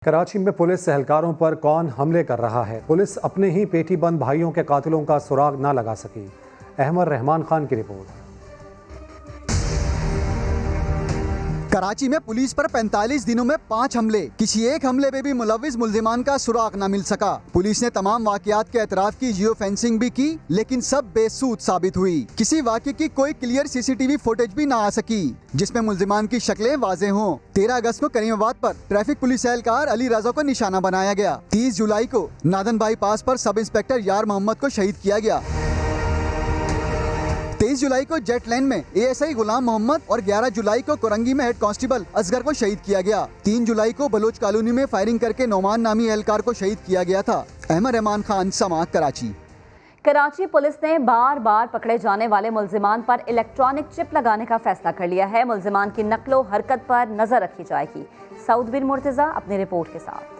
کراچی میں پولیس اہلکاروں پر کون حملے کر رہا ہے؟ پولیس اپنے ہی پیٹی بند بھائیوں کے قاتلوں کا سراغ نہ لگا سکی۔ احمد رحمان خان کی رپورٹ۔ کراچی میں پولیس پر 45 دنوں میں 5 حملے، کسی ایک حملے میں بھی ملوث ملزمان کا سراغ نہ مل سکا۔ پولیس نے تمام واقعات کے اعتراف کی جیو فینسنگ بھی کی، لیکن سب بے سود ثابت ہوئی۔ کسی واقعے کی کوئی کلیئر CCTV فوٹیج بھی نہ آ سکی جس میں ملزمان کی شکلیں واضح ہوں۔ 13 اگست کو کریم آباد پر ٹریفک پولیس اہلکار علی رضا کو نشانہ بنایا گیا۔ 30 جولائی کو نادن بائی پاس پر سب انسپیکٹر یار محمد کو شہید کیا گیا۔ 23 جولائی کو جیٹ لین میں ASI غلام محمد اور 11 جولائی کو کرنگی میں ہیڈ کانسٹیبل اصغر کو شہید کیا گیا۔ 3 جولائی کو بلوچ کالونی میں فائرنگ کر کے نعمان نامی اہلکار کو شہید کیا گیا تھا۔ احمد رحمان خان، سما، کراچی۔ کراچی پولیس نے بار بار پکڑے جانے والے ملزمان پر الیکٹرانک چپ لگانے کا فیصلہ کر لیا ہے۔ ملزمان کی نقل و حرکت پر نظر رکھی جائے گی۔ سعود بن مرتضی اپنی رپورٹ کے ساتھ۔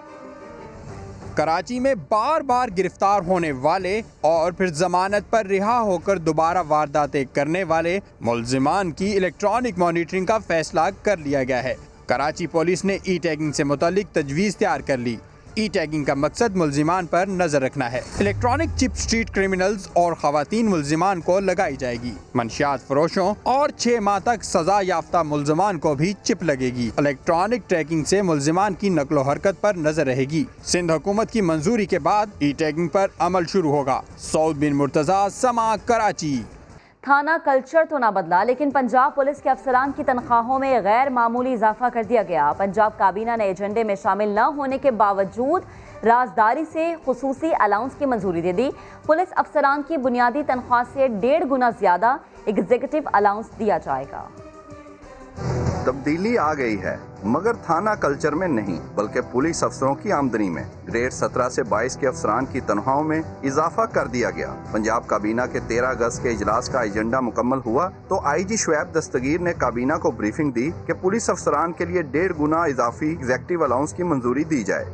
کراچی میں بار بار گرفتار ہونے والے اور پھر ضمانت پر رہا ہو کر دوبارہ وارداتیں کرنے والے ملزمان کی الیکٹرانک مانیٹرنگ کا فیصلہ کر لیا گیا ہے۔ کراچی پولیس نے ای ٹیگنگ سے متعلق تجویز تیار کر لی۔ ای ٹیگنگ کا مقصد ملزمان پر نظر رکھنا ہے۔ الیکٹرانک چپ اسٹریٹ کرمنلز اور خواتین ملزمان کو لگائی جائے گی۔ منشیات فروشوں اور 6 ماہ تک سزا یافتہ ملزمان کو بھی چپ لگے گی۔ الیکٹرانک ٹریکنگ سے ملزمان کی نقل و حرکت پر نظر رہے گی۔ سندھ حکومت کی منظوری کے بعد ای ٹیگنگ پر عمل شروع ہوگا۔ سعود بن مرتضی، سما، کراچی۔ تھانہ کلچر تو نہ بدلا، لیکن پنجاب پولیس کے افسران کی تنخواہوں میں غیر معمولی اضافہ کر دیا گیا۔ پنجاب کابینہ نے ایجنڈے میں شامل نہ ہونے کے باوجود رازداری سے خصوصی الاؤنس کی منظوری دے دی۔ پولیس افسران کی بنیادی تنخواہ سے 1.5 گنا زیادہ ایگزیکٹو الاؤنس دیا جائے گا۔ تبدیلی آ گئی ہے، مگر تھانہ کلچر میں نہیں بلکہ پولیس افسروں کی آمدنی میں۔ گریڈ 17 سے 22 کے افسران کی تنخواہوں میں اضافہ کر دیا گیا۔ پنجاب کابینہ کے 13 اگست کے اجلاس کا ایجنڈا مکمل ہوا تو IG شعیب دستگیر نے کابینہ کو بریفنگ دی کہ پولیس افسران کے لیے 1.5 گنا اضافی ایگزیکٹو الاؤنس کی منظوری دی جائے۔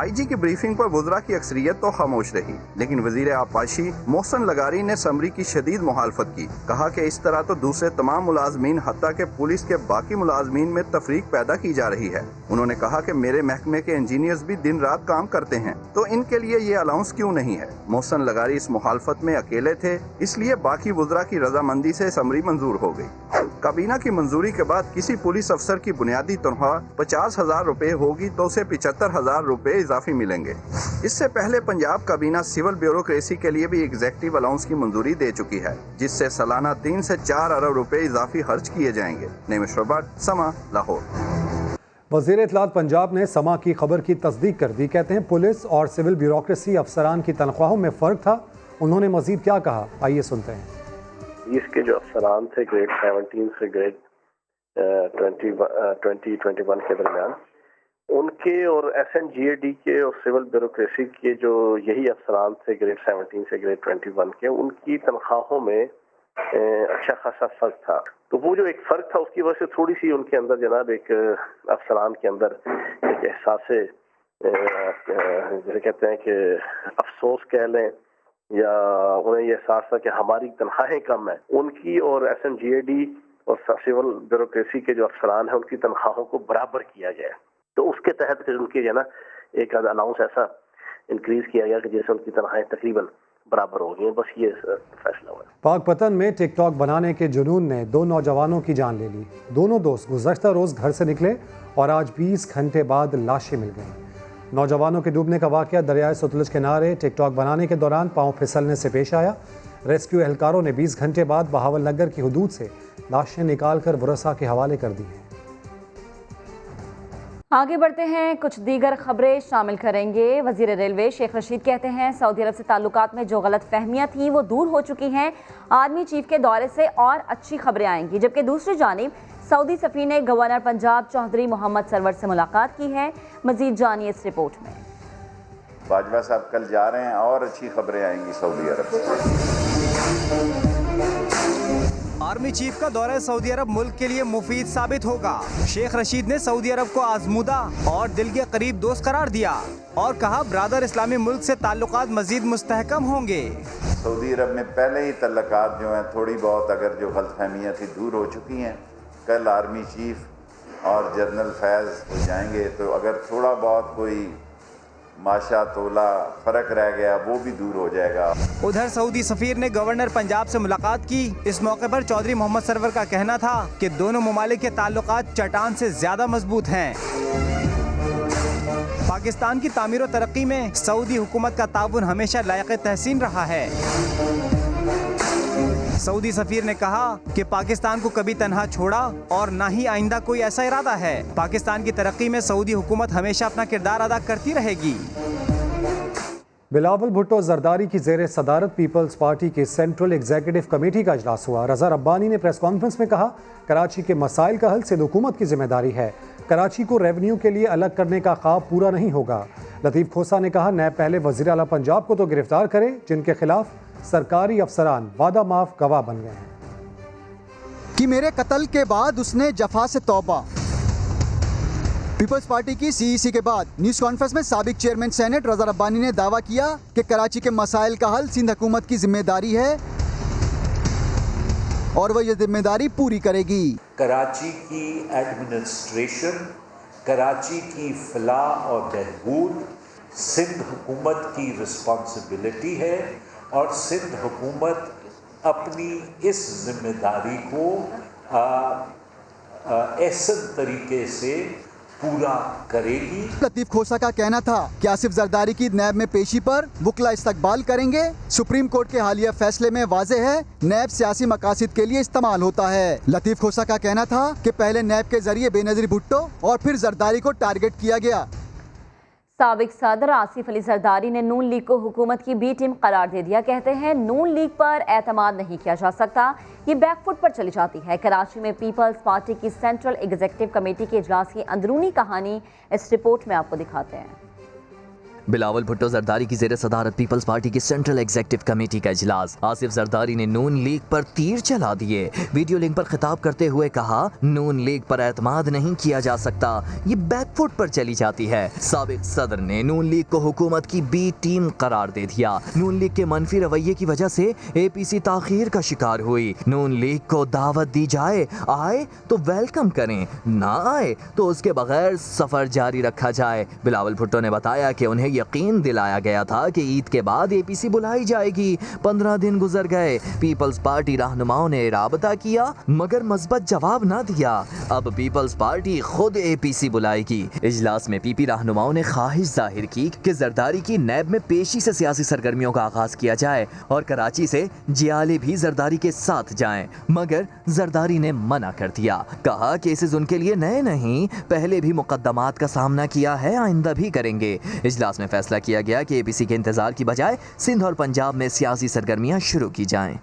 IG کی بریفنگ پر وزراء کی اکثریت تو خاموش رہی، لیکن وزیر آبپاشی محسن لغاری نے سمری کی شدید مخالفت کی۔ کہا کہ اس طرح تو دوسرے تمام ملازمین حتیٰ کہ پولیس کے باقی ملازمین میں تفریق پیدا کی جا رہی ہے۔ انہوں نے کہا کہ میرے محکمے کے انجینئرز بھی دن رات کام کرتے ہیں تو ان کے لیے یہ الاؤنس کیوں نہیں ہے۔ محسن لغاری اس مخالفت میں اکیلے تھے، اس لیے باقی وزراء کی رضامندی سے سمری منظور ہو گئی۔ کابینہ کی منظوری کے بعد کسی پولیس افسر کی بنیادی تنخواہ 50,000 روپے ہوگی تو اسے 75,000 روپے اضافی ملیں گے۔ اس سے پہلے پنجاب کابینہ سول بیوروکریسی کے لیے بھی ایگزیکٹو الاؤنس کی منظوری دے چکی ہے، جس سے سالانہ 3 سے 4 ارب روپے اضافی خرچ کیے جائیں گے۔ نعیم شعبات، سما، لاہور۔ وزیر اطلاعات پنجاب نے سما کی خبر کی تصدیق کر دی۔ کہتے ہیں پولیس اور سول بیوروکریسی افسران کی تنخواہوں میں فرق تھا۔ انہوں نے مزید کیا کہا، آئیے سنتے ہیں۔ اس کے جو افسران تھے گریڈ 17 سے گریڈ 20-21 کے درمیان، ان کے اور SNGAD کے اور سول بیوروکریسی کے جو یہی افسران تھے گریڈ 17 سے گریڈ 21 کے، ان کی تنخواہوں میں اچھا خاصا فرق تھا۔ تو وہ جو ایک فرق تھا اس کی وجہ سے تھوڑی سی ان کے اندر جناب ایک افسران کے اندر ایک احساس جیسے کہتے ہیں کہ افسوس کہہ لیں، یا انہیں یہ احساس تھا کہ ہماری تنخواہیں کم ہیں۔ ان کی اور SNGAD اور سول بیوروکریسی کے جو افسران ہیں ان کی تنخواہوں کو برابر کیا جائے۔ تو اس کے تحت پھر ان کی جو نا ایک الاؤنس ایسا انکریز کیا گیا کہ جیسے ان کی تنخواہیں تقریباً برابر ہو گئی ہیں۔ بس یہ فیصلہ ہوا۔ پاک پتن میں ٹک ٹاک بنانے کے جنون نے 2 نوجوانوں کی جان لے لی۔ دونوں دوست گزشتہ روز گھر سے نکلے اور آج 20 گھنٹے بعد لاشیں مل گئیں۔ نوجوانوں کے ڈوبنے کا واقعہ دریائے ستلج کنارے ٹک ٹاک بنانے کے دوران پاؤں پھسلنے سے پیش آیا۔ ریسکیو اہلکاروں نے 20 گھنٹے بعد بہاول نگر کی حدود سے لاشیں نکال کر ورثاء کے حوالے کر دی ہیں۔ آگے بڑھتے ہیں، کچھ دیگر خبریں شامل کریں گے۔ وزیر ریلوے شیخ رشید کہتے ہیں سعودی عرب سے تعلقات میں جو غلط فہمیاں تھیں وہ دور ہو چکی ہیں۔ آرمی چیف کے دورے سے اور اچھی خبریں آئیں گی۔ جبکہ دوسری جانب سعودی سفیر نے گورنر پنجاب چودھری محمد سرور سے ملاقات کی ہے۔ مزید جانیے اس رپورٹ میں۔ باجوہ صاحب کل جا رہے ہیں اور اچھی خبریں آئیں گی سعودی عرب سے۔ آرمی چیف کا دورہ سعودی عرب ملک کے لیے مفید ثابت ہوگا۔ شیخ رشید نے سعودی عرب کو آزمودہ اور دل کے قریب دوست قرار دیا اور کہا برادر اسلامی ملک سے تعلقات مزید مستحکم ہوں گے۔ سعودی عرب میں پہلے ہی تعلقات جو ہیں تھوڑی بہت اگر جو غلط فہمیاں تھی دور ہو چکی ہیں۔ کل آرمی چیف اور جنرل فیض ہو جائیں گے تو اگر تھوڑا بہت کوئی ماشا تولا فرق رہ گیا وہ بھی دور ہو جائے گا. ادھر سعودی سفیر نے گورنر پنجاب سے ملاقات کی. اس موقع پر چودھری محمد سرور کا کہنا تھا کہ دونوں ممالک کے تعلقات چٹان سے زیادہ مضبوط ہیں. پاکستان کی تعمیر و ترقی میں سعودی حکومت کا تعاون ہمیشہ لائق تحسین رہا ہے. سعودی سفیر نے کہا کہ پاکستان کو کبھی تنہا چھوڑا اور نہ ہی آئندہ کوئی ایسا ارادہ ہے. پاکستان کی ترقی میں سعودی حکومت ہمیشہ اپنا کردار ادا کرتی رہے گی. بلاول بھٹو زرداری کی زیر صدارت پیپلز پارٹی کی سینٹرل ایگزیکٹو کمیٹی کا اجلاس ہوا. رضا ربانی نے پریس کانفرنس میں کہا کراچی کے مسائل کا حل سندھ حکومت کی ذمہ داری ہے. کراچی کو ریونیو کے لیے الگ کرنے کا خواب پورا نہیں ہوگا. لطیف کھوسا نے کہا نیب پہلے وزیر اعلیٰ پنجاب کو تو گرفتار کرے جن کے خلاف سرکاری افسران وعدہ معاف گواہ بن گئے ہیں. کہ میرے قتل کے بعد اس نے جفا سے توبہ. پیپلز پارٹی کی سی ای سی کے بعد نیوز کانفرنس میں سابق چیئرمین سینٹ رضا ربانی نے دعویٰ کیا کہ کراچی کے مسائل کا حل سندھ حکومت کی ذمہ داری ہے اور وہ یہ ذمہ داری پوری کرے گی. کراچی کی ایڈمنسٹریشن، کراچی کی فلاح اور بہبود سندھ حکومت کی رسپانسبلٹی ہے اور سندھ حکومت اپنی اس ذمہ داری کو احسن طریقے سے پورا کرے گی. لطیف کھوسا کا کہنا تھا کہ آصف زرداری کی نیب میں پیشی پر وکلا استقبال کریں گے. سپریم کورٹ کے حالیہ فیصلے میں واضح ہے نیب سیاسی مقاصد کے لیے استعمال ہوتا ہے. لطیف کھوسا کا کہنا تھا کہ پہلے نیب کے ذریعے بے نظیر بھٹو اور پھر زرداری کو ٹارگٹ کیا گیا. سابق صدر آصف علی زرداری نے نون لیگ کو حکومت کی بی ٹیم قرار دے دیا. کہتے ہیں نون لیگ پر اعتماد نہیں کیا جا سکتا، یہ بیک فٹ پر چلی جاتی ہے. کراچی میں پیپلز پارٹی کی سینٹرل ایگزیکٹو کمیٹی کے اجلاس کی اندرونی کہانی اس رپورٹ میں آپ کو دکھاتے ہیں. بلاول بھٹو زرداری کی زیر صدارت پیپلز پارٹی کی سینٹرل ایگزیکٹو کمیٹی کا اجلاس. آصف زرداری نے نون لیگ پر تیر چلا دیے. ویڈیو لنک پر خطاب کرتے ہوئے کہا نون لیگ پر اعتماد نہیں کیا جا سکتا، یہ بیک فٹ پر چلی جاتی ہے. سابق صدر نے نون لیگ کو حکومت کی بی ٹیم قرار دے دیا. نون لیگ کے منفی رویے کی وجہ سے اے پی سی تاخیر کا شکار ہوئی. نون لیگ کو دعوت دی جائے، آئے تو ویلکم کریں، نہ آئے تو اس کے بغیر سفر جاری رکھا جائے. بلاول بھٹو نے بتایا کہ انہیں یقین دلایا گیا تھا کہ عید کے بعد اے پی سی بلائی جائے گی. 15 دن گزر گئے. پیپلز پارٹی رہنماؤں نے رابطہ کیا مگر مثبت جواب نہ دیا. اب پیپلز پارٹی خود اے پی سی بلائے گی. اجلاس میں پی پی رہنماؤں نے خواہش ظاہر کی کہ زرداری کی نیب میں پیشی سے سیاسی سرگرمیوں کا آغاز کیا جائے اور کراچی سے جیالے بھی زرداری کے ساتھ جائیں، مگر زرداری نے منع کر دیا. کہا کیسز ان کے لیے نئے نہیں، پہلے بھی مقدمات کا سامنا کیا ہے، آئندہ بھی کریں گے. اجلاس میں فیصلہ کیا گیا کہ اے پی سی کے انتظار کی بجائے سندھ اور پنجاب میں سیاسی سرگرمیاں شروع کی جائیں.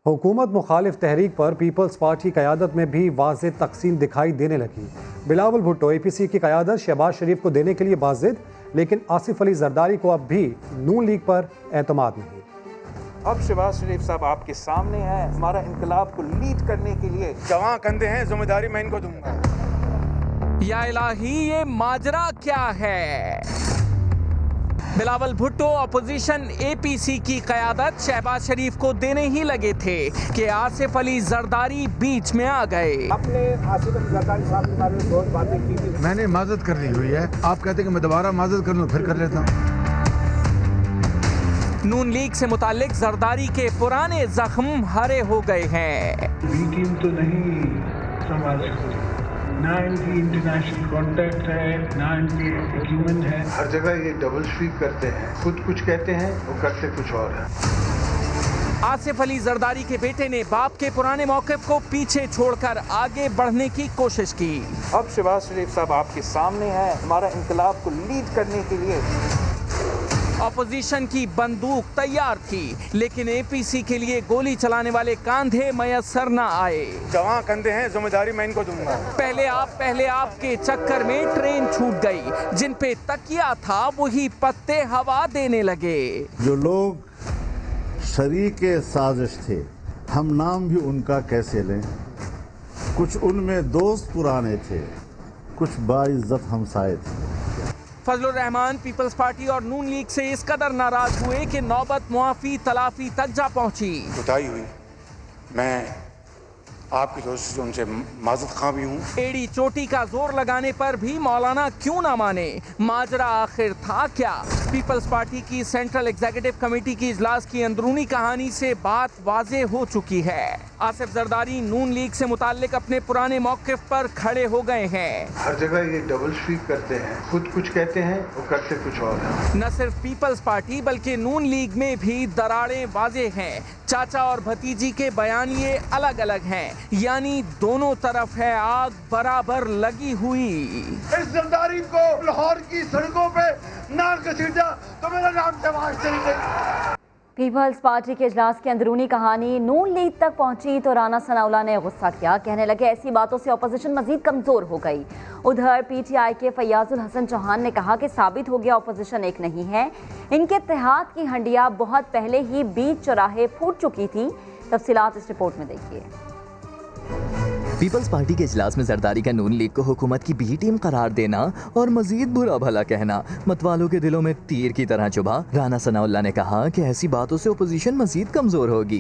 حکومت مخالف تحریک پر پیپلز پارٹی قیادت میں بھی واضح تقسیم دکھائی دینے لگی. بلاول بھٹو اے پی سی کی قیادت شہباز شریف کو دینے کے لیے بازد، لیکن آصف علی زرداری کو اب بھی نون لیگ پر اعتماد نہیں. اب شہباز شریف صاحب آپ کے سامنے ہیں، ہمارا انقلاب کو لیڈ کرنے کے لیے جواں کندھے ہیں، ذمہ داری میں ان کو دوں گا. یا الہی یہ ماجرا کیا ہے؟ بلاول بھٹو اپوزیشن اے پی سی کی قیادت شہباز شریف کو دینے ہی لگے تھے کہ آصف علی زرداری بیچ میں آ گئے. اپنے آصف علی زرداری صاحب کے بارے میں بہت باتیں کی تھی. میں نے معذرت کر لی ہوئی ہے، آپ کہتے ہیں کہ میں دوبارہ معذرت کر لوں، پھر کر لیتا ہوں. نون لیگ سے متعلق زرداری کے پرانے زخم ہرے ہو گئے ہیں. بی ٹیم تو نہیں سنبھال سکتے، نہ ان کی انٹرنیشنل کانٹیکٹ ہے، نہ ان کی ایکیومنٹ ہے. ہر جگہ یہ ڈبل سویپ کرتے ہیں، خود کچھ کہتے ہیں اور کرتے کچھ اور ہے. آصف علی زرداری کے بیٹے نے باپ کے پرانے موقف کو پیچھے چھوڑ کر آگے بڑھنے کی کوشش کی. اب شہباز شریف صاحب آپ کے سامنے ہیں، ہمارا انقلاب کو لیڈ کرنے کے لیے. اپوزیشن کی بندوق تیار تھی لیکن اے پی سی کے لیے گولی چلانے والے کاندھے میسر نہ آئے. جواں کندھے ہیں، ذمہ داری میں ان کو دوں گا. پہلے آپ کے چکر میں ٹرین چھوٹ گئی. جن پہ تکیہ تھا وہی پتے ہوا دینے لگے. جو لوگ شریک سازش تھے، ہم نام بھی ان کا کیسے لیں. کچھ ان میں دوست پرانے تھے، کچھ باعزت ہمسائے تھے. فضل الرحمان پیپلز پارٹی اور نون لیگ سے اس قدر ناراض ہوئے کہ نوبت معافی تلافی تک جا پہنچی. کوتاہی ہوئی، میں आपकी दोस्ती से उनसे माजरत खा भी हूँ। एड़ी चोटी का जोर लगाने पर भी मौलाना क्यों ना माने, माजरा आखिर था क्या? पीपल्स पार्टी की सेंट्रल एग्जीक्यूटिव कमेटी की इजलास की अंदरूनी कहानी से बात वाजे हो चुकी है। आसिफ जरदारी नून लीग से मुताल्लिक अपने पुराने मौकिफ पर खड़े हो गए हैं। हर जगह ये डबल स्वीप करते हैं, खुद कुछ कहते हैं और करते कुछ और हैं। न सिर्फ पीपल्स पार्टी बल्कि नून लीग में भी दरारें वाजे हैं। चाचा और भतीजी के बयानिए अलग अलग हैं, यानी दोनों तरफ है आग बराबर लगी हुई। इस जरदारी को लाहौर की सड़कों पे ना घसीटा तो मेरा नाम शहबाज शरीफ है। पीपल्स पार्टी के इजलास की अंदरूनी कहानी नून लीग तक पहुंची तो राना सनाउल्लाह ने गुस्सा किया, कहने लगे ऐसी बातों से अपोजिशन मजीद कमजोर हो गई। उधर पीटीआई के फैयाजुल हसन चौहान ने कहा कि साबित हो गया अपोजिशन एक नहीं है, इनके इत्तेहाद की हंडिया बहुत पहले ही बीच चौराहे फूट चुकी थी। तफसीलात इस रिपोर्ट में देखिए। पीपल्स पार्टी के इजलास में जरदारी का नून लीग को हुकूमत की बी टीम करार देना और मजीद बुरा भला कहना मतवालों के दिलों में तीर की तरह चुभा। राना सनाउल्लाह ने कहा कि ऐसी बातों से अपोजिशन मजीद कमजोर होगी।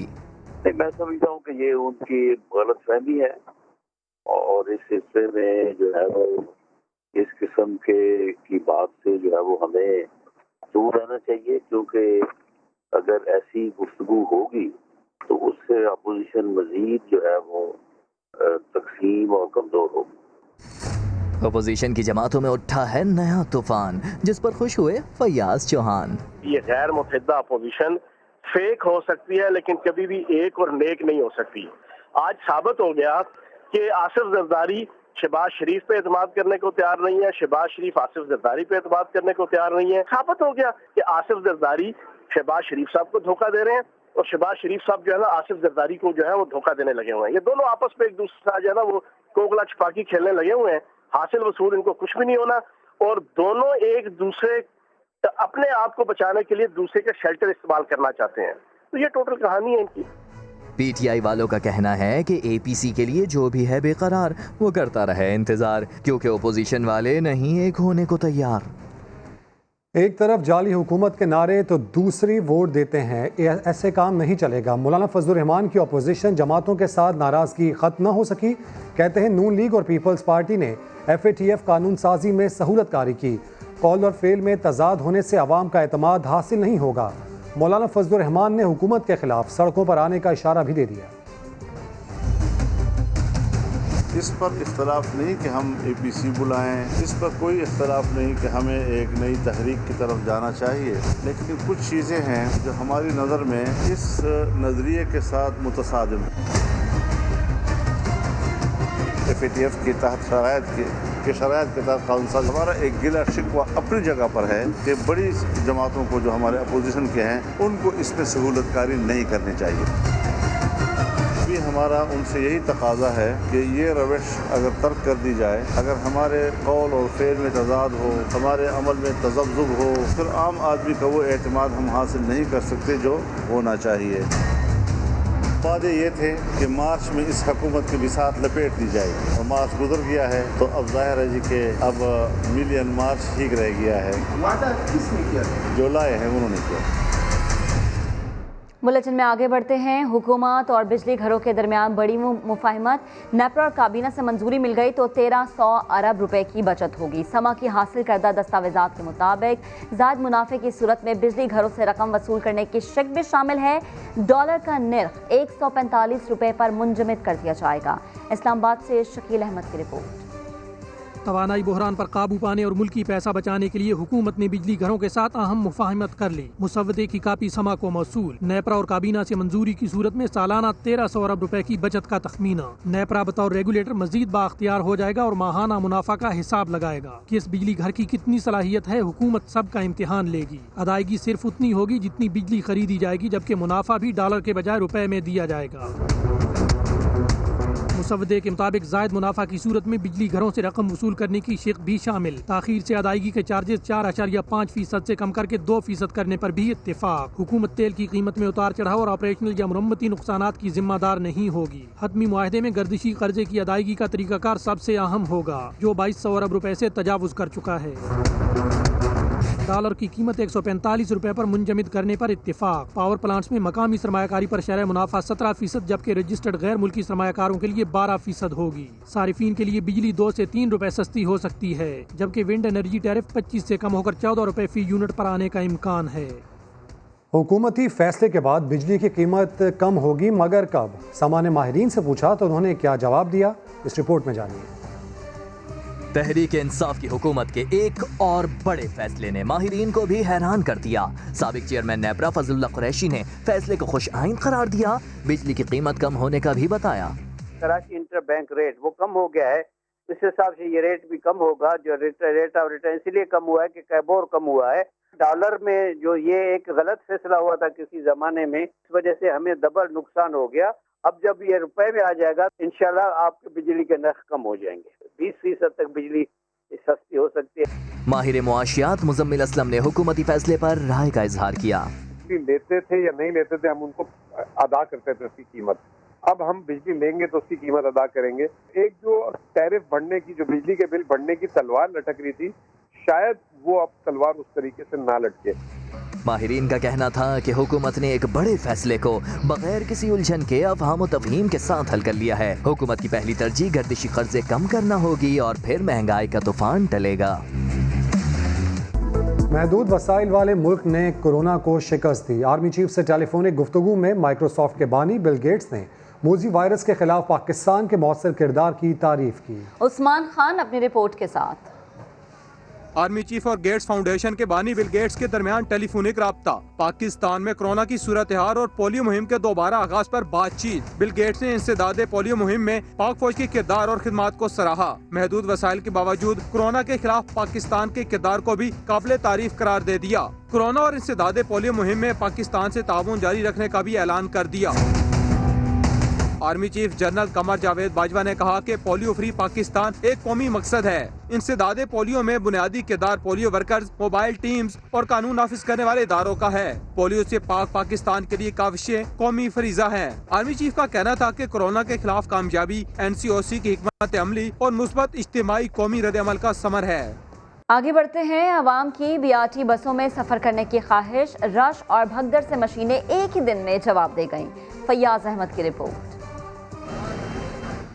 मैं समझता हूँ कि ये उनकी गलतफहमी है और इस हिस्से में जो है वो इस किस्म की बात से जो है वो हमें दूर रहना चाहिए, क्योंकि अगर ऐसी गुफ्तगू होगी तो उससे अपोजिशन मजीद जो है वो तकसीम और कमजोर होगी। अपोजिशन की जमातों में उठा है नया तूफान, जिस पर खुश हुए फैयाज चौहान। ये गैर मुतहदा अपोजिशन फेक हो सकती है लेकिन कभी भी एक और नेक नहीं हो सकती। आज साबित हो गया कि आसिफ जरदारी शहबाज शरीफ पे एतमाद करने को तैयार नहीं है, शहबाज शरीफ आसिफ जरदारी पे एतमाद करने को तैयार नहीं है। साबित हो गया कि आसिफ जरदारी शहबाज शरीफ साहब को धोखा दे रहे हैं और शहबाज शरीफ साहब जो है ना आसिफ जरदारी को जो है वो धोखा देने लगे हुए हैं। ये दोनों आपस में एक दूसरे जो है ना वो कोकला छपाकी खेलने लगे हुए हैं। हासिल वसूल इनको कुछ भी नहीं होना और दोनों एक दूसरे अपने आप को बचाने के लिए दूसरे के शेल्टर इस्तेमाल करना चाहते हैं। तो ये टोटल कहानी है इनकी। पीटीआई वालों का कहना है कि एपीसी के लिए जो भी है बेकरार वो करता रहे इंतजार, क्योंकि ओपोजिशन वाले नहीं एक होने को तैयार। एक तरफ जाली हुकूमत के नारे तो दूसरी वोट देते हैं, ऐसे काम नहीं चलेगा। मौलाना फजलुर रहमान की अपोजिशन जमातों के साथ नाराज़गी ख़त्म न हो सकी। कहते हैं नून लीग और पीपल्स पार्टी ने FATF कानून साजी में सहूलत कारी की, कौल और फेल में तजाद होने से अवाम का एतमाद हासिल नहीं होगा। मौलाना फजलुर रहमान ने हुकूमत के खिलाफ सड़कों पर आने का इशारा भी दे दिया। इस पर इख्तलाफ नहीं कि हम APC बुलाएं, इस पर कोई इख्तलाफ नहीं कि हमें एक नई तहरीक की तरफ जाना चाहिए, लेकिन कुछ चीज़ें हैं जो हमारी नज़र में इस नज़रिए के साथ मुतसादिम हैं। FATF के तहत शराइत के तहत कानून साज हमारा एक गिला शिकवा अपनी जगह पर है कि बड़ी जमातों को जो हमारे अपोजिशन के हैं उनको इसमें सहूलतकारी नहीं करनी चाहिए। हमारा उनसे यही तकाजा है कि ये रविश अगर तर्क कर दी जाए, अगर हमारे कौल और फेल में तजाद हो, हमारे अमल में तज़ब्ज़ुब हो, फिर आम आदमी का वो एतमाद हम हासिल नहीं कर सकते जो होना चाहिए। वादे ये थे कि मार्च में इस हुकूमत की बिसात लपेट दी जाएगी और मार्च गुजर गया है तो अब जाहिर है जी कि अब मिलियन मार्च ठीक रह गया है। वादा किसने किया? जो लाए हैं उन्होंने किया। बुलेटिन में आगे बढ़ते हैं। हुकूमत और बिजली घरों के दरमियान बड़ी मुफाहमत। नेपरा और काबीना से मंजूरी मिल गई तो 1300 अरब रुपए की बचत होगी। समा की हासिल करदा दस्तावेजात के मुताबिक ज़ायद मुनाफे की सूरत में बिजली घरों से रकम वसूल करने की शिक भी शामिल है। डॉलर का निर्ख 145 रुपए पर मुंजमद कर दिया जाएगा। इस्लामाबाद से शकील अहमद की रिपोर्ट। तवानाई बहरान पर काबू पाने और मुल्की पैसा बचाने के लिए हुकूमत ने बिजली घरों के साथ अहम मुफाहमत कर ली। मुसव्वदे की कापी समा को मौसूल। नेपरा और काबीना से मंजूरी की सूरत में सालाना 1300 अरब रुपए की बचत का तखमीना। नेपरा बतौर रेगुलेटर मजीद बाख्तियार हो जाएगा और माहाना मुनाफा का हिसाब लगाएगा। किस बिजली घर की कितनी सलाहियत है, हुकूमत सबका इम्तिहान लेगी। अदायगी सिर्फ उतनी होगी जितनी बिजली खरीदी जाएगी, जबकि मुनाफा भी डॉलर के बजाय रुपए में दिया जाएगा। मुसव्वदे के मुताबिक जायद मुनाफा की सूरत में बिजली घरों से रकम वसूल करने की शिक भी शामिल। ताखीर से अदायगी के चार्जेस 4.5% से कम करके 2% करने पर भी इत्तेफाक। हुकूमत तेल की कीमत में उतार चढ़ाव और ऑपरेशनल या मुरम्मती नुकसानात की जिम्मेदार नहीं होगी। हतमी मुआहदे में गर्दिशी कर्जे की अदायगी का तरीकाकार सबसे अहम होगा, जो 2200 अरब रुपए से तजावुज कर चुका है। डॉलर की कीमत 145 रुपए पर मुंजमद करने पर इत्तेफाक। पावर प्लांट्स में मकामी सरमायाकारी पर शरह मुनाफा 17%, जबकि रजिस्टर्ड गैर मुल्की सरमायाकारों के लिए 12% होगी। सारिफीन के लिए बिजली 2 से 3 रुपए सस्ती हो सकती है, जबकि विंड एनर्जी टैरिफ 25 से कम होकर 14 रुपए फी यूनिट पर आने का इम्कान है। हुकूमती फैसले के बाद बिजली की कीमत कम होगी, मगर कब? समा ने माहिरीन से पूछा तो उन्होंने क्या जवाब दिया, इस रिपोर्ट में जानिए। तहरीक इंसाफ की हुकूमत के एक और बड़े फैसले ने माहिरीन को भी हैरान कर दिया। साबिक चेयरमैन नेपरा फजलुल्लाह कुरैशी ने फैसले को खुश आइंद करार दिया, बिजली की कीमत कम होने का भी बताया। कराची इंटर बैंक रेट वो कम हो गया है, इस हिसाब से ये रेट भी कम होगा। जो रेट ऑफ रिटर्न इसलिए कम हुआ है कि कैबोर कम हुआ है। डॉलर में जो ये एक गलत फैसला हुआ था किसी जमाने में, इस वजह से हमें डबल नुकसान हो गया। अब जब ये रुपए में आ जाएगा इंशाल्लाह आपके बिजली के नर्ख कम हो जाएंगे, 20% तक बिजली सस्ती हो सकती है। माहिर मुआशियात मुजम्मिल असलम ने हुकूमती फैसले पर राय का इजहार किया। लेते थे या नहीं लेते थे, हम उनको अदा करते थे उसकी कीमत। अब हम बिजली लेंगे तो उसकी कीमत अदा करेंगे। एक जो टैरिफ बढ़ने की, जो बिजली के बिल बढ़ने की तलवार लटक रही थी, शायद वो अब तलवार उस तरीके से ना लटके। माहिरीन का कहना था कि हुकूमत ने एक बड़े फैसले को बगैर किसी उलझन के अफहाम और तफहीम के साथ हल कर लिया है। हुकूमत की पहली तरजीह गर्दिशी कर्जे कम करना होगी और फिर महंगाई का तूफान टलेगा। महदूद वसाइल वाले मुल्क ने कोरोना को शिकस्त दी। आर्मी चीफ से टेलीफोनिक गुफ्तगू में माइक्रोसॉफ्ट के बानी बिल गेट्स ने मूजी वायरस के खिलाफ पाकिस्तान के मौसर किरदार की तारीफ की। उस्मान खान अपनी रिपोर्ट के साथ। आर्मी चीफ और गेट्स फाउंडेशन के बानी बिल गेट्स के दरमियान टेलीफोनिक राब्ता, पाकिस्तान में कोरोना की सूरत हाल और पोलियो मुहिम के दोबारा आगाज पर बातचीत। बिल गेट्स ने इंसदादे पोलियो मुहिम में पाक फौज के किरदार और खिदमात को सराहा। महदूद वसाइल के बावजूद कोरोना के खिलाफ पाकिस्तान के किरदार को भी काबिल तारीफ करार दे दिया। कोरोना और इंसदादे पोलियो मुहिम में पाकिस्तान से ताउन जारी रखने का भी ऐलान कर दिया। Army chief general Qamar Javed Bajwa ने कहा कि पोलियो फ्री पाकिस्तान एक कौमी मकसद है। इंसदादे पोलियो में बुनियादी किरदार पोलियो वर्कर्स, मोबाइल टीम्स और कानून नाफिज करने वाले इदारों का है। पोलियो से पाक पाकिस्तान के लिए काविशें कौमी फरीजा है। आर्मी चीफ का कहना था कि कोरोना के खिलाफ कामयाबी NCOC की हिकमत अमली और मुस्बत इज्तिमाई कौमी रद्द-ए-अमल का समर है। आगे बढ़ते हैं। अवाम की BRT बसों में सफर करने की ख्वाहिश, रश और भगदड़ से मशीनें एक ही दिन में जवाब दे गईं। फैयाज अहमद की रिपोर्ट।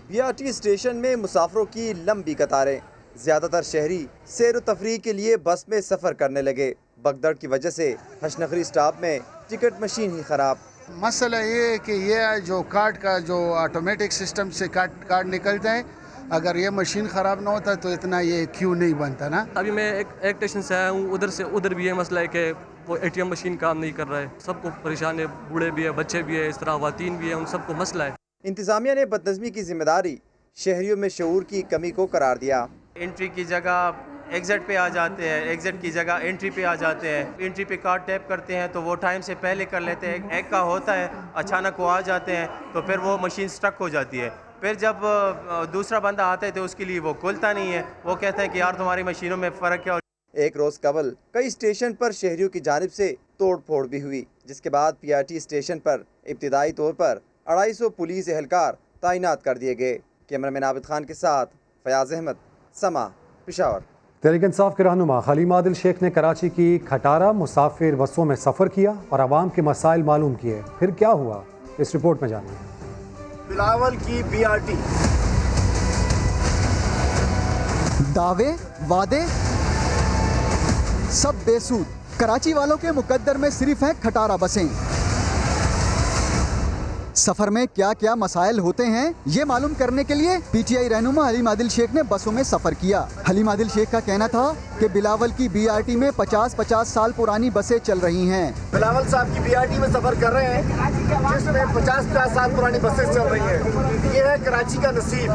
BRT स्टेशन में मुसाफरों की लंबी कतारें। ज़्यादातर शहरी सैर व तफरीह के लिए बस में सफ़र करने लगे। भगदड़ की वजह से हशनगरी स्टॉप में टिकट मशीन ही ख़राब। मसला ये है कि ये जो कार्ड का जो ऑटोमेटिक सिस्टम से कार्ड निकलता है, अगर ये मशीन ख़राब ना होता तो इतना ये क्यों नहीं बनता ना। अभी मैं एक स्टेशन से आया हूँ, उधर से उधर भी ये मसला है कि वो ATM मशीन काम नहीं कर रहा है। सबको परेशान है, बूढ़े भी है, बच्चे भी है, इस तरह ख़वातीन भी है, उन सबको मसला है। इंतज़ामिया ने बदनज़मी की जिम्मेदारी शहरियों में शऊर की कमी को करार दिया। एंट्री की जगह एग्ज़िट पे आ जाते हैं, एग्ज़िट की जगह एंट्री पे आ जाते हैं। एंट्री पे कार्ड टैप करते हैं तो वो टाइम से पहले कर लेते हैं। एक का होता है, अचानक वो आ जाते हैं तो फिर वो मशीन स्टक हो जाती है। फिर जब दूसरा बंदा आता है तो उसके लिए वो खुलता नहीं है। वो कहते हैं कि यार तुम्हारी मशीनों में फ़र्क क्या। एक रोज़ कबल कई स्टेशन पर शहरियों की जानिब से तोड़ फोड़ भी हुई, जिसके बाद PRT स्टेशन पर इब्तिदाई तौर पर 250 पुलिस एहलकार तैनात कर दिए गए। कैमरामैन आबिद खान के साथ फयाज अहमद, समा, पेशावर। तहरीक इंसाफ के रहनुमा खलीम आदिल शेख ने कराची की खटारा मुसाफिर बसों में सफ़र किया और आवाम के मसाइल मालूम किए। फिर क्या हुआ, इस रिपोर्ट में जानिए। बिलावल की BRT। दावे वादे सब बेसूद। कराची वालों के मुकद्दर में सिर्फ हैं खटारा बसें। सफर में क्या क्या मसाइल होते हैं ये मालूम करने के लिए PTI रहनुमा हलीम आदिल शेख ने बसों में सफर किया। हलीम आदिल शेख का कहना था कि बिलावल की BRT में 50-50 साल पुरानी बसें चल रही हैं। बिलावल साहब की BRT में सफर कर रहे हैं जिसमें 50-50 साल पुरानी बसें चल रही हैं। ये है कराची का नसीब,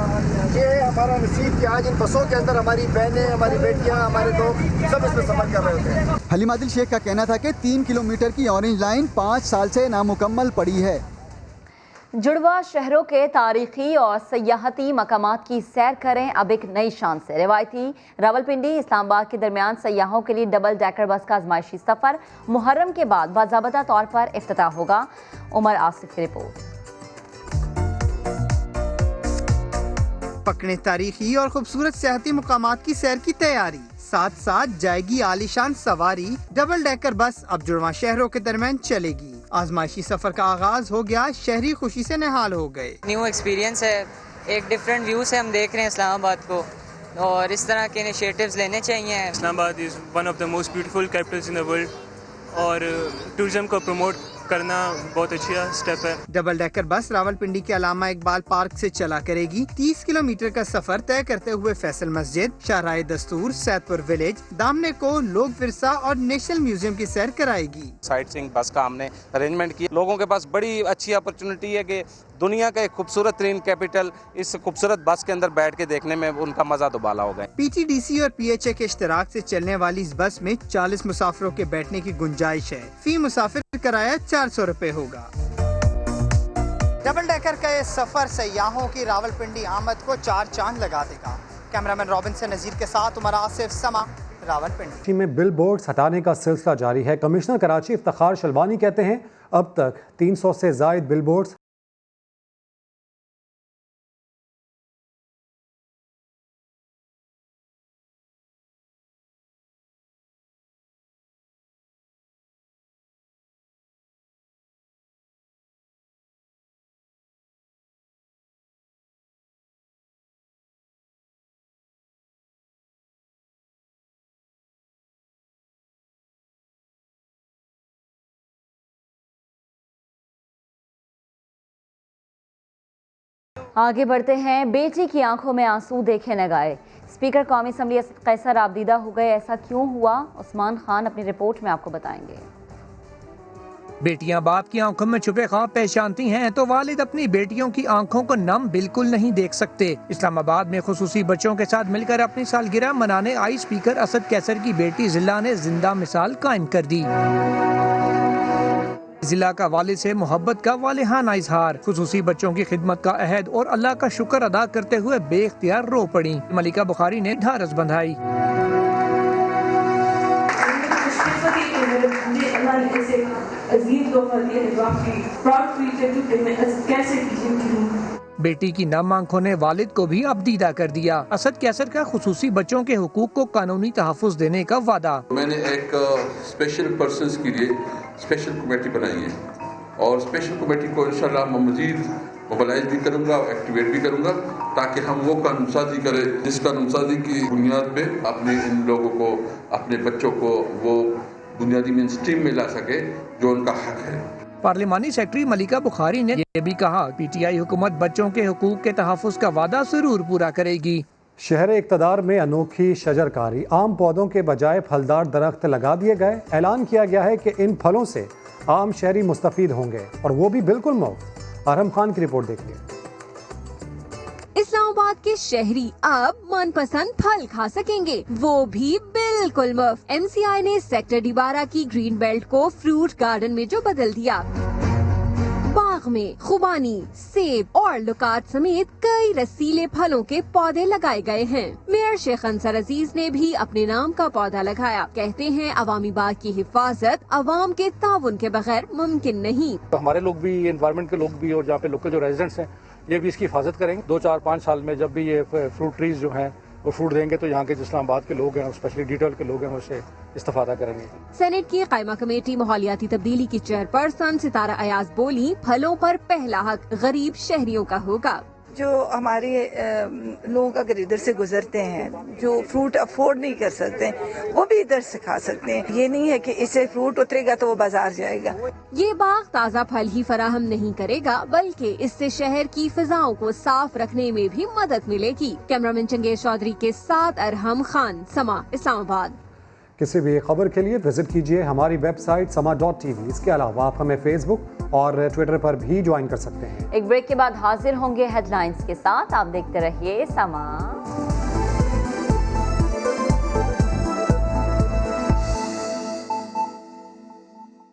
ये है हमारा नसीब कि आज इन बसों के अंदर हमारी बहनें, हमारी बेटियाँ, हमारे लोग सब इसमें सफर कर रहे होते हैं। हलीम आदिल शेख का कहना था कि 3 किलोमीटर की ऑरेंज लाइन 5 साल से नामुकम्मल पड़ी है। जुड़वा शहरों के तारीखी और सयाहती मकामात की सैर करें अब एक नई शान से। रिवायती रावलपिंडी इस्लामाबाद के दरमियान सयाहों के लिए डबल डेकर बस का आजमाइशी सफ़र मुहर्रम के बाद बाज़ाबता तौर पर इफ्तिताह होगा। उमर आसिफ की रिपोर्ट। पकड़े तारीखी और खूबसूरत सियाहती मुकामात की सैर की तैयारी। साथ साथ जाएगी आलीशान सवारी। डबल डेकर बस अब जुड़वा शहरों के दरमियान चलेगी। आजमाइशी सफर का आगाज हो गया, शहरी खुशी से निहाल हो गए। न्यू एक्सपीरियंस है, एक डिफरेंट व्यू से हम देख रहे हैं इस्लामाबाद को, और इस तरह के इनिशिएटिव्स लेने चाहिए। Islamabad is one of the most beautiful Capitals in the world और टूरिज्म को प्रमोट करना बहुत अच्छा स्टेप है। डबल डेकर बस रावलपिंडी के अलामा इकबाल पार्क से चला करेगी। 30 किलोमीटर का सफर तय करते हुए फैसल मस्जिद, शाहराह दस्तूर, सैदपुर विलेज, दामने को, लोक विरसा और नेशनल म्यूजियम की सैर कराएगी। साइट सीइंग बस का हमने अरेंजमेंट किया। लोगों के पास बड़ी अच्छी अपॉर्चुनिटी है कि दुनिया का एक खूबसूरत तरीन कैपिटल इस खूबसूरत बस के अंदर बैठ के देखने में उनका मजा दोबाला होगा। PTDC और PHA के इश्तराक से चलने वाली इस बस में 40 मुसाफिरों के बैठने की गुंजाइश है। फी मुसाफिर किराया 400 रुपए होगा। डबल डेकर का ये सफर सयाहों की रावलपिंडी आमद को 4 चांद लगा देगा। कैमरामैन रॉबिन्सन नजीर के साथ उमर आसिफ, समा, रावलपिंडी। कराची में बिल बोर्ड्स हटाने का सिलसिला जारी है। कमिश्नर कराची इफ्तिखार शलवानी कहते हैं अब तक 300 से जायद बिल बोर्ड्स आगे बढ़ते हैं। बेटी की आंखों में आंसू देखे न गए। स्पीकर कौमी असम्बली असद कैसर आबदीदा हो गए, ऐसा क्यों हुआ? उस्मान खान अपनी रिपोर्ट में आपको बताएंगे। बेटियां बाप की आंखों में छुपे ख्वाब पहचानती हैं तो वालिद अपनी बेटियों की आंखों को नम बिल्कुल नहीं देख सकते। इस्लामाबाद में खुसूसी बच्चों के साथ मिलकर अपनी सालगिरह मनाने आई स्पीकर असद कैसर की बेटी जिला ने जिंदा मिसाल कायम कर दी। जिला का वालिद से मोहब्बत का वालिहाना इजहार, खुसूसी बच्चों की खिदमत का अहद और अल्लाह का शुक्र अदा करते हुए बेख्तियार रो पड़ी। मलिका बुखारी ने ढारस बंधाई। बेटी की नम आंखों ने वालिद को भी अबदीदा कर दिया। असद कैसर का खुसूसी बच्चों के हुकूक को कानूनी तहफ़्फ़ुज़ देने का वादा। मैंने एक स्पेशल पर्सन्स के लिए स्पेशल कमेटी बनाई है और स्पेशल कमेटी को इंशाल्लाह मैं मज़ीद मोबिलाइज भी करूँगा, एक्टिवेट भी करूँगा ताकि हम वो कानूनसाजी करें जिस कानूनसाजी की बुनियाद पे अपने इन लोगों को, अपने बच्चों को वो बुनियादी मेन स्ट्रीम में ला सके जो उनका हक है। पार्लिमानी सेक्रेटरी मलिका बुखारी ने ये भी कहा PTI हुकूमत बच्चों के हुकूक के तहफ़्फ़ुज़ का वादा जरूर पूरा करेगी। शहर इक़्तिदार में अनोखी शजरकारी, आम पौधों के बजाय फलदार दरख्त लगा दिए गए। ऐलान किया गया है कि इन फलों से आम शहरी मुस्तफ़ीद होंगे और वो भी बिल्कुल मुफ्त। अरहम खान की रिपोर्ट देखिए। इस्लामाबाद के शहरी अब मनपसंद फल खा सकेंगे, वो भी बिल्कुल मुफ्त। MCI ने सेक्टर 12 की ग्रीन बेल्ट को फ्रूट गार्डन में जो बदल दिया। बाग में खुबानी, सेब और लुकात समेत कई रसीले फलों के पौधे लगाए गए हैं। मेयर शेख अंसर अजीज ने भी अपने नाम का पौधा लगाया। कहते हैं अवामी बाग की हिफाजत अवाम के ताउन के बगैर मुमकिन नहीं। तो हमारे लोग भी, एनवायरनमेंट के लोग भी और जहाँ पे लोकल जो रेजिडेंट्स हैं ये भी इसकी हिफाजत करेंगे। 2, 4, 5 साल में जब भी ये फ्रूट ट्रीज जो हैं वो फ्रूट देंगे तो यहाँ के इस्लामाबाद के लोग हैं, स्पेशली डिटेल के लोग हैं, उससे इस्तेफादा करेंगे। सेनेट की कायमा कमेटी माहौलियाती तब्दीली की चेयरपर्सन सितारा अयाज बोली, फलों पर पहला हक गरीब शहरियों का होगा। जो हमारे लोग अगर इधर से गुजरते हैं जो फ्रूट अफोर्ड नहीं कर सकते वो भी इधर से खा सकते हैं। ये नहीं है कि इससे फ्रूट उतरेगा तो वो बाजार जाएगा। ये बाग ताज़ा फल ही फराहम नहीं करेगा बल्कि इससे शहर की फिजाओं को साफ रखने में भी मदद मिलेगी। कैमरामैन चंगेज चौधरी के साथ अरहम खान, समा, इस्लामाबाद। किसी भी खबर के लिए विजिट कीजिए हमारी वेबसाइट sama.tv। इसके अलावा आप हमें फेसबुक और ट्विटर पर भी ज्वाइन कर सकते हैं। एक ब्रेक के बाद हाजिर होंगे हेडलाइंस के साथ। आप देखते रहिए समा।